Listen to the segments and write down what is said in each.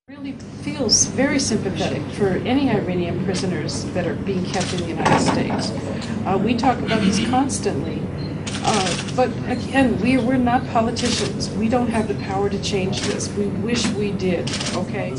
Really feels very sympathetic for any Iranian prisoners that are being kept in the United States. We talk about this constantly. But again, we're not politicians. We don't have the power to change this. We wish we did, okay?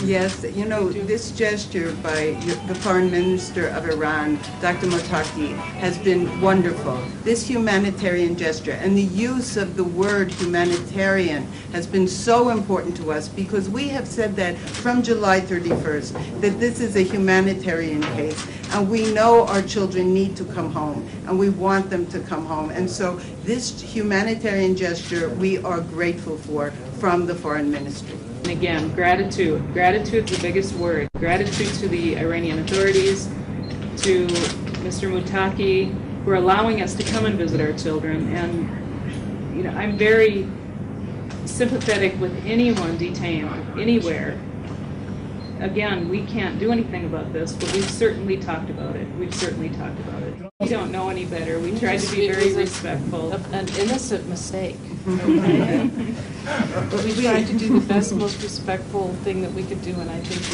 Yes, you know, this gesture by the Foreign Minister of Iran, Dr. Mottaki, has been wonderful. This humanitarian gesture and the use of the word humanitarian has been so important to us because we have said that from July 31st, that this is a humanitarian case. And we know our children need to come home, and we want them to come home. And so this humanitarian gesture we are grateful for from the Foreign Ministry. And again, gratitude. Gratitude is the biggest word. Gratitude to the Iranian authorities, to Mr. Mottaki, for allowing us to come and visit our children. And, you know, I'm very sympathetic with anyone detained anywhere. Again, we can't do anything about this, but we've certainly talked about it. We don't know any better. We tried to be very respectful. An innocent mistake. Okay? But we tried to do the best, most respectful thing that we could do, and I think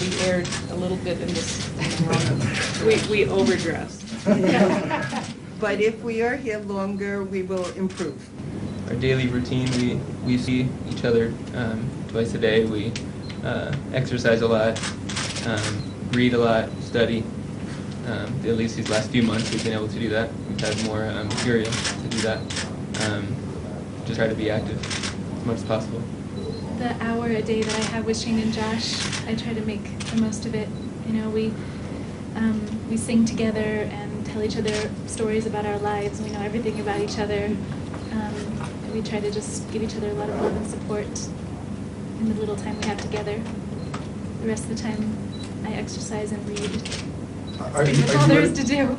we erred a little bit in this. We overdressed. But if we are here longer, we will improve. Our daily routine, we see each other twice a day. We exercise a lot, read a lot, study. At least these last few months we've been able to do that. We've had more material to do that. Just try to be active as much as possible. The hour a day that I have with Shane and Josh, I try to make the most of it. You know, we sing together and tell each other stories about our lives. We know everything about each other. We try to just give each other a lot of love and support in the little time we have together. The rest of the time, I exercise and read. That's all there is to do.